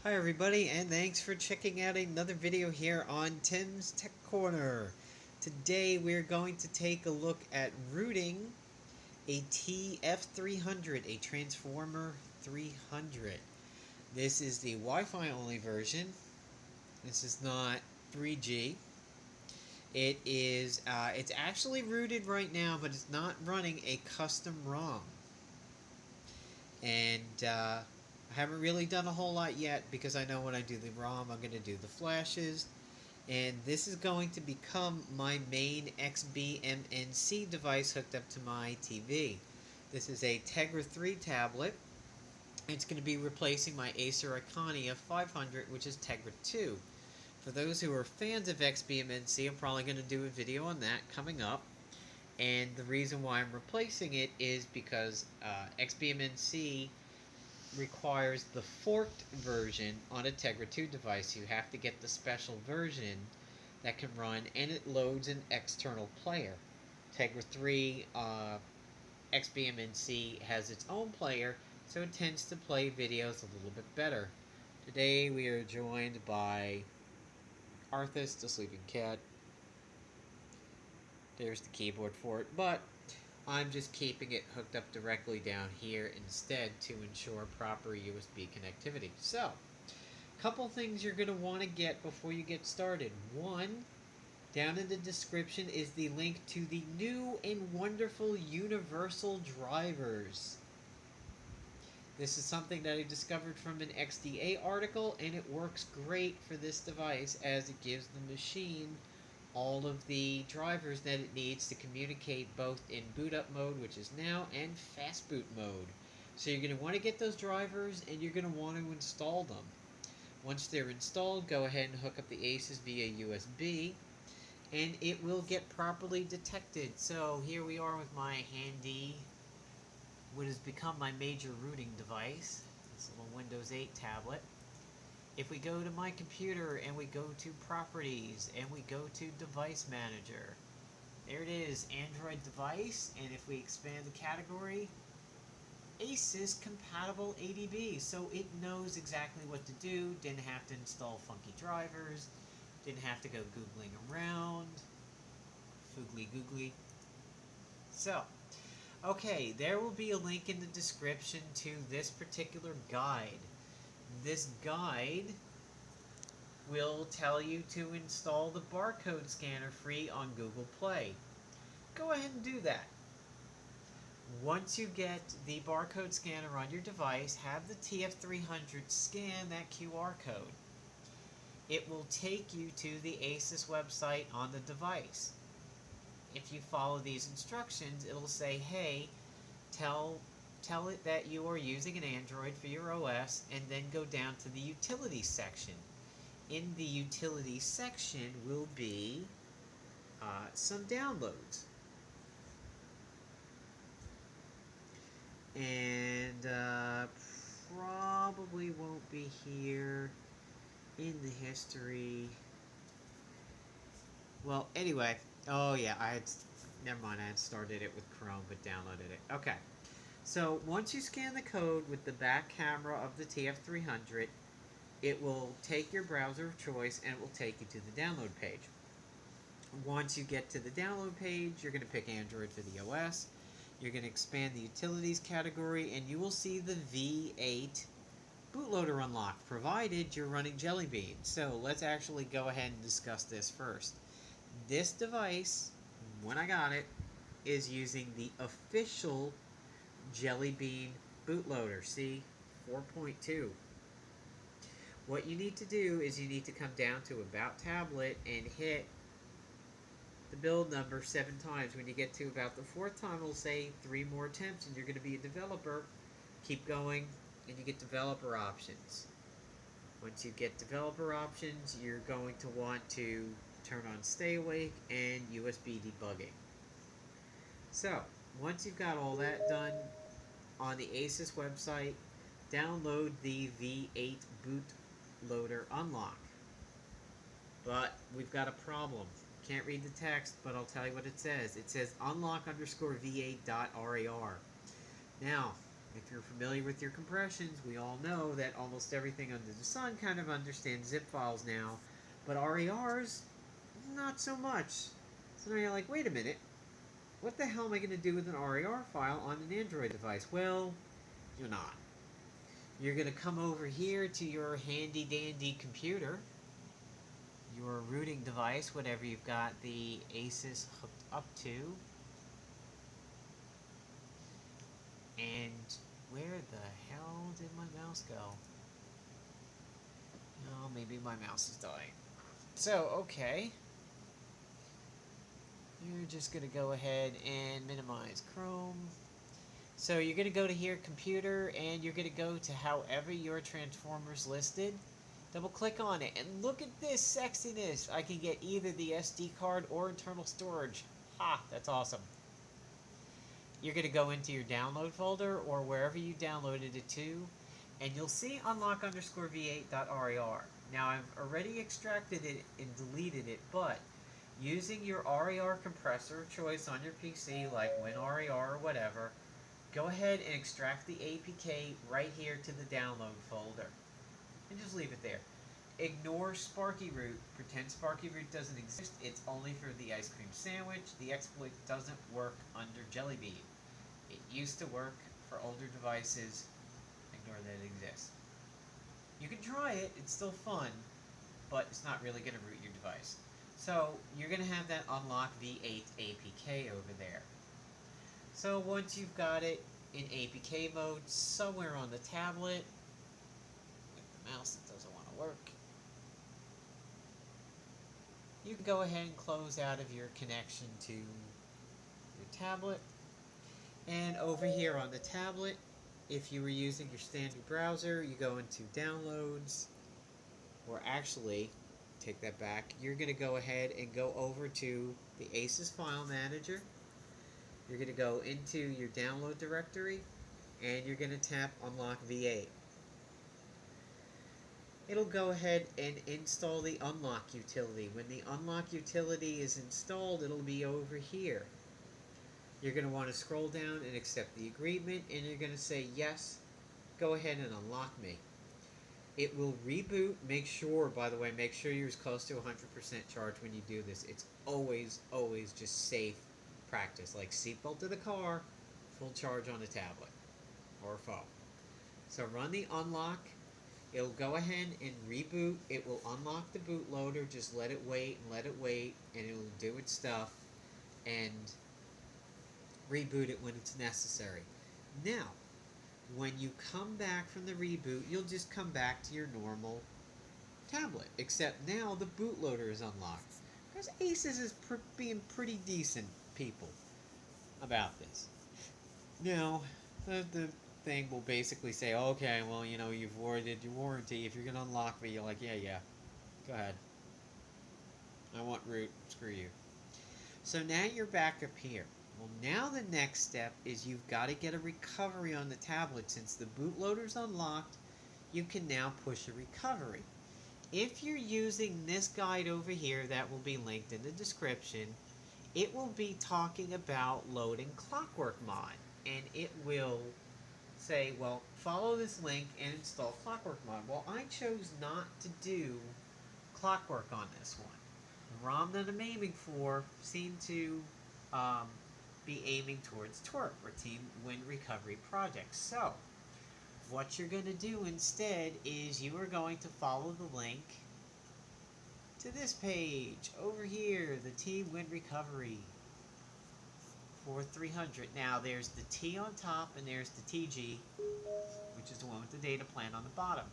Hi everybody, and thanks for checking out another video here on Tim's Tech Corner. Today we're going to take a look at rooting a TF300, a Transformer 300. This is the Wi-Fi only version. This is not 3G. It's actually rooted right now, but it's not running a custom ROM. And I haven't really done a whole lot yet because I know when I do the ROM I'm going to do the flashes, and this is going to become my main XBMNC device hooked up to my TV. This is a Tegra 3 tablet. It's going to be replacing my Acer Iconia 500, which is Tegra 2. For those who are fans of XBMNC, I'm probably going to do a video on that coming up. And the reason why I'm replacing it is because XBMNC requires the forked version on a Tegra 2 device. You have to get the special version that can run, and it loads an external player. Tegra 3 XBMNC has its own player, so it tends to play videos a little bit better. Today we are joined by Arthas, the sleeping cat. There's the keyboard for it, but I'm just keeping it hooked up directly down here instead to ensure proper USB connectivity. So, a couple things you're going to want to get before you get started. One, down in the description is the link to the new and wonderful universal drivers. This is something that I discovered from an XDA article, and it works great for this device as it gives the machine all of the drivers that it needs to communicate both in boot up mode, which is now, and fastboot mode. So you're going to want to get those drivers, and you're going to want to install them. Once they're installed, go ahead and hook up the ASUS via USB, and it will get properly detected. So here we are with my handy, what has become my major rooting device, this little Windows 8 tablet. If we go to my computer and we go to properties and we go to device manager, there it is, Android device, and if we expand the category, ASUS compatible ADB, so it knows exactly what to do. Didn't have to install funky drivers, didn't have to go googling around, foogly googly. So, okay, there will be a link in the description to this particular guide. This guide will tell you to install the barcode scanner free on Google Play. Go ahead and do that. Once you get the barcode scanner on your device, have the TF300 scan that QR code. It will take you to the ASUS website on the device. If you follow these instructions, it'll say, hey, tell it that you are using an Android for your OS, and then go down to the utilities section. In the utilities section will be some downloads. And probably won't be here in the history. Well, anyway, oh yeah, never mind, I had started it with Chrome but downloaded it. Okay. So once you scan the code with the back camera of the TF300, it will take your browser of choice and it will take you to the download page. Once you get to the download page, you're going to pick Android for the OS. You're going to expand the utilities category, and you will see the V8 bootloader unlocked, provided you're running JellyBean. So let's actually go ahead and discuss this first. This device, when I got it, is using the official JellyBean bootloader, see, 4.2. What you need to do is you need to come down to About Tablet and hit the build number 7 times. When you get to about the 4th time, it'll say 3 more attempts and you're going to be a developer. Keep going and you get developer options. Once you get developer options, you're going to want to turn on Stay Awake and USB debugging. So, once you've got all that done, on the ASUS website, download the V8 bootloader unlock. But we've got a problem. Can't read the text, but I'll tell you what it says. It says unlock_v8.rar. Now, If you're familiar with your compressions, we all know that almost everything under the sun kind of understands zip files now, but RARs, not so much. So now you're like, wait a minute, what the hell am I going to do with an RAR file on an Android device? Well, you're not. You're going to come over here to your handy dandy computer, your rooting device, whatever you've got the ASUS hooked up to, and where the hell did my mouse go? Oh, maybe my mouse is dying. So, okay. You're just going to go ahead and minimize Chrome. So you're going to go to here, Computer, and you're going to go to however your transformer's listed. Double click on it, and look at this sexiness. I can get either the SD card or internal storage. Ha, that's awesome. You're going to go into your download folder or wherever you downloaded it to, and you'll see unlock_v8.rar. Now I've already extracted it and deleted it, but using your RAR compressor of choice on your PC, like WinRAR or whatever, go ahead and extract the APK right here to the download folder. And just leave it there. Ignore Sparky Root. Pretend Sparky Root doesn't exist. It's only for the ice cream sandwich. The exploit doesn't work under JellyBean. It used to work for older devices. Ignore that it exists. You can try it. It's still fun, but it's not really going to root your device. So you're going to have that unlock V8 APK over there. So once you've got it in APK mode somewhere on the tablet, with the mouse that doesn't want to work, you can go ahead and close out of your connection to your tablet. And over here on the tablet, if you were using your standard browser, you go into Downloads, or actually, take that back, you're going to go ahead and go over to the ASUS File Manager. You're going to go into your download directory, and you're going to tap Unlock V8. It'll go ahead and install the Unlock utility. When the Unlock utility is installed, it'll be over here. You're going to want to scroll down and accept the agreement, and you're going to say, yes, go ahead and unlock me. It will reboot. Make sure, by the way, make sure you're as close to 100% charge when you do this. It's always, always just safe practice. Like seatbelt to the car, full charge on a tablet or a phone. So run the unlock. It'll go ahead and reboot. It will unlock the bootloader. Just let it wait and let it wait, and it will do its stuff and reboot it when it's necessary. Now, when you come back from the reboot, you'll just come back to your normal tablet, except now the bootloader is unlocked. Because ASUS is being pretty decent people about this. Now, the thing will basically say, okay, well, you know, you've voided your warranty. If you're going to unlock me, you're like, yeah, go ahead. I want root, screw you. So now you're back up here. Well, now the next step is you've got to get a recovery on the tablet. Since the bootloader's unlocked, you can now push a recovery. If you're using this guide over here, that will be linked in the description, it will be talking about loading Clockwork Mod. And it will say, well, follow this link and install Clockwork Mod. Well, I chose not to do Clockwork on this one. The ROM that I'm aiming for seemed to be aiming towards TWrp, or Team Wind Recovery Project. So, what you're going to do instead is you are going to follow the link to this page over here, the Team Wind Recovery for 300. Now, there's the T on top, and there's the TG, which is the one with the data plan on the bottom.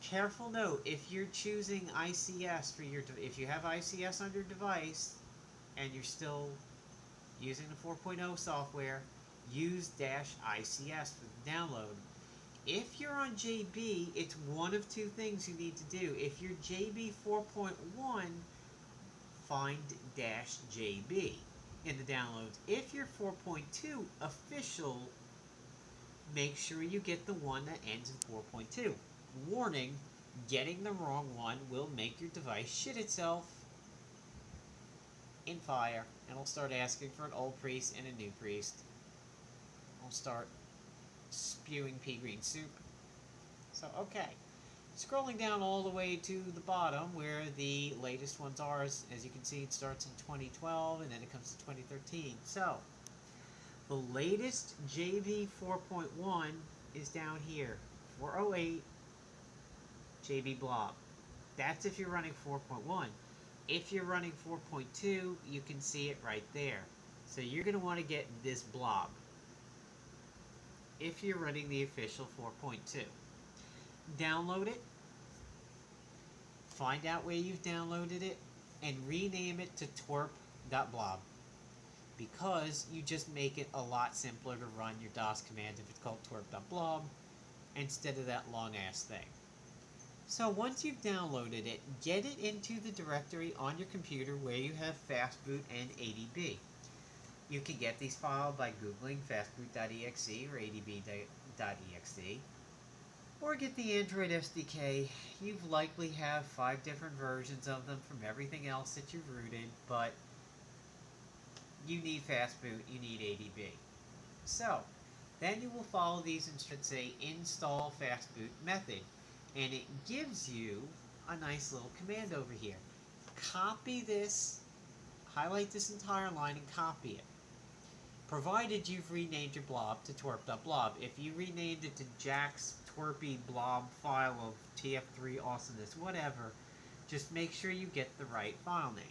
Careful note, if you're choosing ICS for your, if you have ICS on your device, and you're still using the 4.0 software, use -ICS for the download. If you're on JB, it's one of two things you need to do. If you're JB 4.1, find -JB in the downloads. If you're 4.2 official, make sure you get the one that ends in 4.2. Warning, getting the wrong one will make your device shit itself in fire, and it'll start asking for an old priest and a new priest. I'll start spewing pea green soup. So, okay. Scrolling down all the way to the bottom where the latest ones are, as you can see, it starts in 2012 and then it comes to 2013. So, the latest JV 4.1 is down here, 408 JB-blob. That's if you're running 4.1. If you're running 4.2, you can see it right there. So you're going to want to get this blob if you're running the official 4.2. Download it, find out where you've downloaded it, and rename it to twrp.blob, because you just make it a lot simpler to run your DOS command if it's called twrp.blob instead of that long ass thing. So once you've downloaded it, get it into the directory on your computer where you have fastboot and ADB. You can get these files by googling fastboot.exe or adb.exe, or get the Android SDK. You likely have 5 different versions of them from everything else that you've rooted, but you need fastboot, you need ADB. So, then you will follow these instructions, say install fastboot method, and it gives you a nice little command over here. Copy this, highlight this entire line and copy it. Provided you've renamed your blob to twrp.blob. If you renamed it to Jack's twerpy blob file of TF3 awesomeness, whatever, just make sure you get the right file name.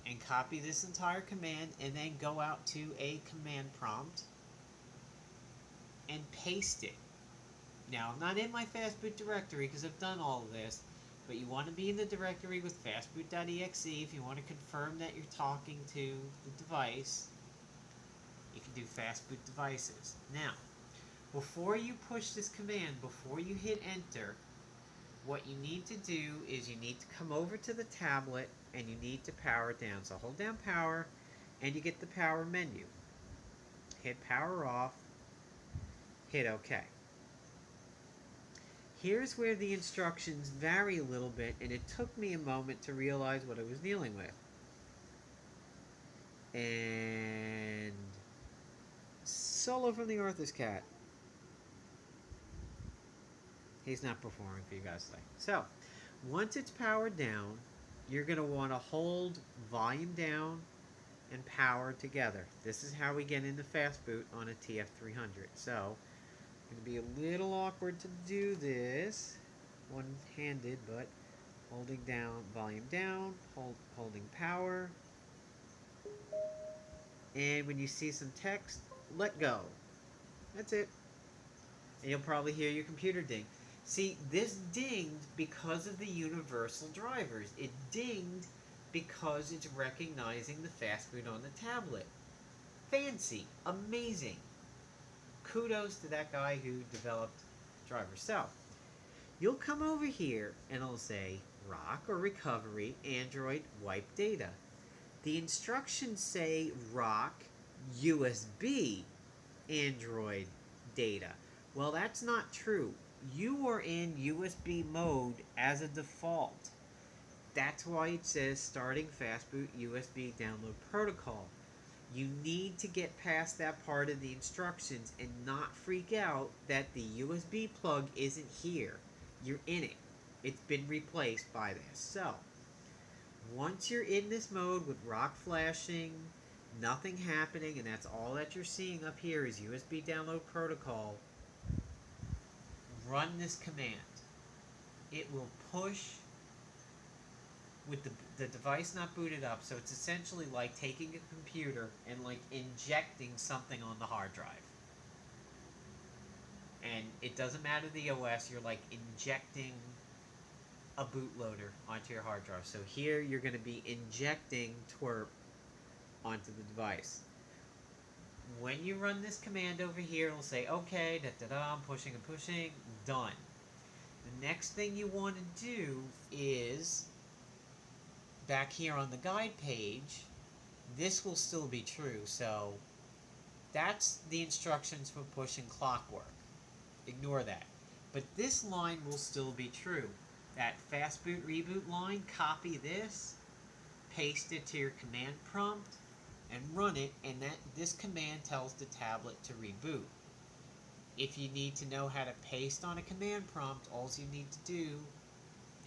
And copy this entire command and then go out to a command prompt and paste it. Now, I'm not in my fastboot directory because I've done all of this, but you want to be in the directory with fastboot.exe if you want to confirm that you're talking to the device. You can do fastboot devices. Now, before you push this command, before you hit enter, what you need to do is you need to come over to the tablet and you need to power it down. So hold down power and you get the power menu. Hit power off, hit OK. Here's where the instructions vary a little bit, and it took me a moment to realize what I was dealing with. And solo from the Arthur's Cat. He's not performing for you guys today. So, once it's powered down, you're going to want to hold volume down and power together. This is how we get into fastboot on a TF300. So, it's going to be a little awkward to do this one-handed, but holding down, volume down, holding power. And when you see some text, let go. That's it. And you'll probably hear your computer ding. See, this dinged because of the universal drivers. It dinged because it's recognizing the fastboot on the tablet. Fancy. Amazing. Kudos to that guy who developed drivers. So, you'll come over here and it'll say rock or recovery, Android, wipe data. The instructions say rock, USB, Android data. Well, that's not true. You are in USB mode as a default. That's why it says starting fastboot USB download protocol. You need to get past that part of the instructions and not freak out that the USB plug isn't here. You're in it. It's been replaced by this. So, once you're in this mode with rock flashing, nothing happening, and that's all that you're seeing up here is USB download protocol, run this command. It will push with the device not booted up, so it's essentially like taking a computer and like injecting something on the hard drive. And it doesn't matter the OS, you're like injecting a bootloader onto your hard drive. So here you're going to be injecting twrp onto the device. When you run this command over here, it'll say, okay, I'm pushing and pushing, done. The next thing you want to do is, back here on the guide page, this will still be true, so that's the instructions for pushing clockwork. Ignore that. But this line will still be true. That fastboot reboot line, copy this, paste it to your command prompt, and run it, and this command tells the tablet to reboot. if you need to know how to paste on a command prompt, all you need to do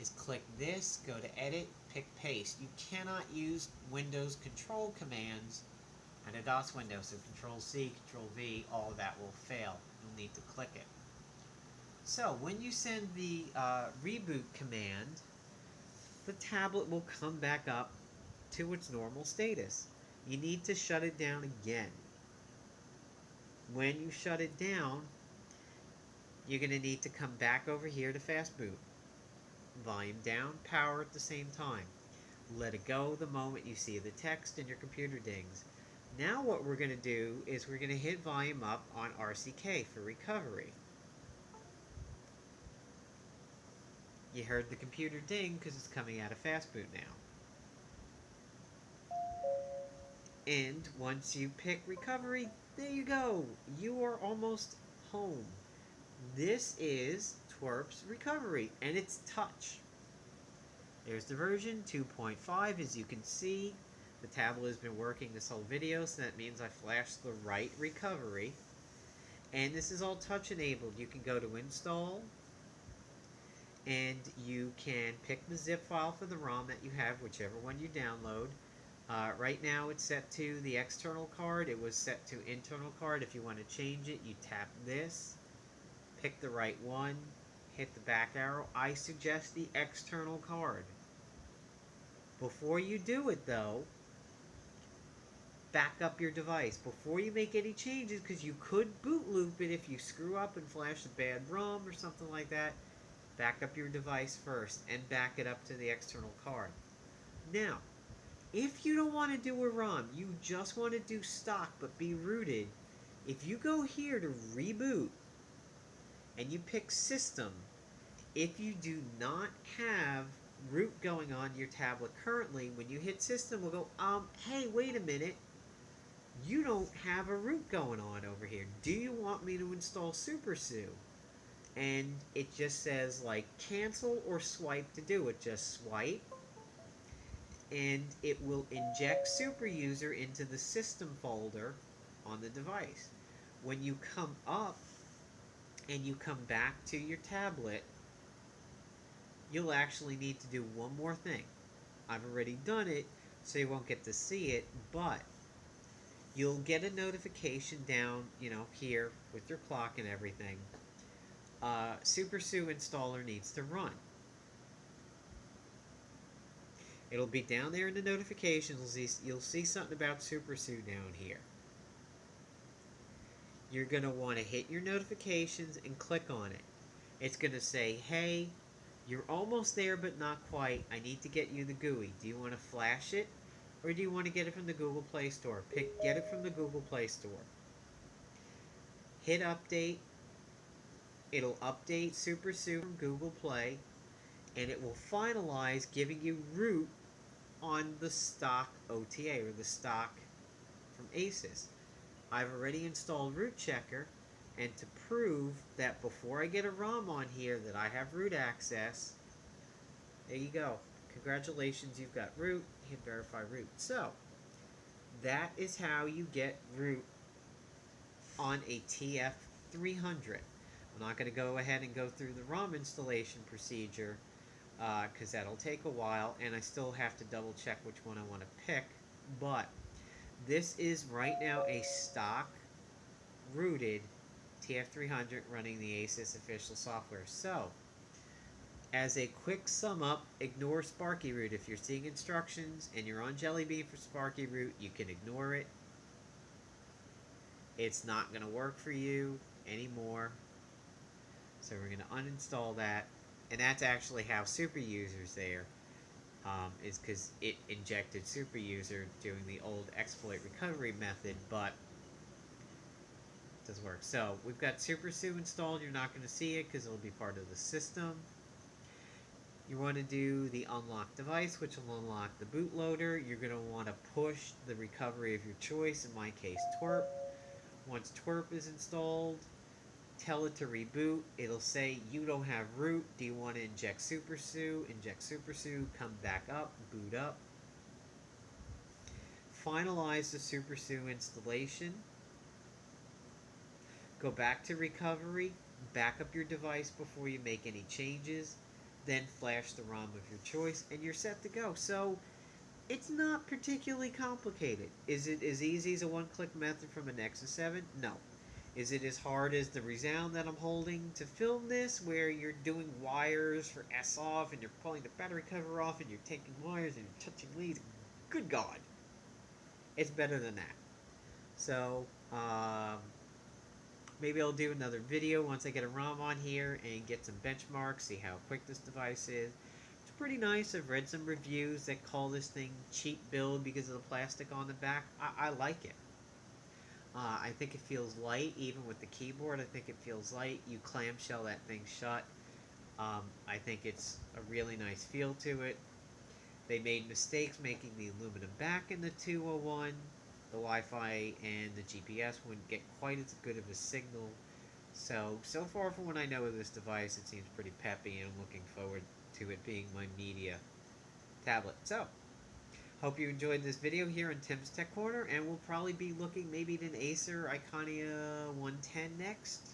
is click this, go to edit, pick paste. You cannot use Windows control commands on a DOS window, so Control C, Control V, all of that will fail. You'll need to click it. So when you send the reboot command, the tablet will come back up to its normal status. You need to shut it down again. When you shut it down, you're going to need to come back over here to fastboot. Volume down, power at the same time. Let it go the moment you see the text and your computer dings. Now what we're going to do is we're going to hit volume up on RCK for recovery. You heard the computer ding because it's coming out of fastboot now. And once you pick recovery, there you go. You are almost home. This is TWRP's recovery, and it's touch. There's the version 2.5. As you can see, the tablet has been working this whole video, so that means I flashed the right recovery. And this is all touch enabled. You can go to install, and you can pick the zip file for the ROM that you have, whichever one you download. Right now it's set to the external card. It was set to internal card. If you want to change it, you tap this, pick the right one, hit the back arrow. I suggest the external card. Before you do it though, back up your device. Before you make any changes, because you could boot loop it if you screw up and flash a bad ROM or something like that, back up your device first and back it up to the external card. Now, if you don't want to do a ROM, you just want to do stock but be rooted, if you go here to reboot and you pick system, if you do not have root going on your tablet currently, when you hit system, we'll go, hey, wait a minute, you don't have a root going on over here. Do you want me to install SuperSU? And it just says, like, cancel or swipe to do it. Just swipe, and it will inject SuperUser into the system folder on the device. When you come up and you come back to your tablet, you'll actually need to do one more thing. I've already done it, so you won't get to see it, but you'll get a notification down, here with your clock and everything. SuperSU installer needs to run. It'll be down there in the notifications. You'll see something about SuperSU down here. You're going to want to hit your notifications and click on it. It's going to say, hey, you're almost there but not quite. I need to get you the GUI. Do you want to flash it, or do you want to get it from the Google Play Store? Get it from the Google Play Store. Hit update. It'll update SuperSU from Google Play, and it will finalize giving you root on the stock OTA, or the stock from ASUS. I've already installed Root Checker, and to prove that before I get a ROM on here that I have root access, there you go. Congratulations, you've got root. Hit verify root. So, that is how you get root on a TF300. I'm not going to go ahead and go through the ROM installation procedure, because that'll take a while, and I still have to double check which one I want to pick. But this is right now a stock rooted TF300 running the ASUS official software. So, as a quick sum up, ignore Sparky root. If you're seeing instructions and you're on JellyBean for Sparky root, you can ignore it. It's not going to work for you anymore. So we're going to uninstall that. And that's actually how SuperUser's there, is because it injected SuperUser doing the old exploit recovery method, but it doesn't work. So we've got SuperSU installed. You're not going to see it because it'll be part of the system. You want to do the unlock device, which will unlock the bootloader. You're going to want to push the recovery of your choice, in my case TWRP. Once TWRP is installed, tell it to reboot. It'll say you don't have root. Do you want to inject SuperSU? Inject SuperSU, come back up, boot up. Finalize the SuperSU installation. Go back to recovery, back up your device before you make any changes, then flash the ROM of your choice, and you're set to go. So it's not particularly complicated. Is it as easy as a one-click method from a Nexus 7? No. Is it as hard as the Resound that I'm holding to film this, where you're doing wires for S off, and you're pulling the battery cover off, and you're taking wires, and you're touching leads? Good God. It's better than that. So, maybe I'll do another video once I get a ROM on here and get some benchmarks, see how quick this device is. It's pretty nice. I've read some reviews that call this thing cheap build because of the plastic on the back. I like it. I think it feels light, even with the keyboard. I think it feels light. You clamshell that thing shut. I think it's a really nice feel to it. They made mistakes making the aluminum back in the 201. The Wi-Fi and the GPS wouldn't get quite as good of a signal. So far from what I know of this device, it seems pretty peppy, and I'm looking forward to it being my media tablet. So, hope you enjoyed this video here on Tim's Tech Corner, and we'll probably be looking maybe at an Acer Iconia 110 next.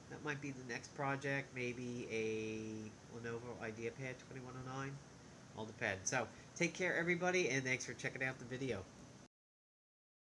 That might be the next project, maybe a Lenovo IdeaPad 2109. All depends. So, take care everybody, and thanks for checking out the video.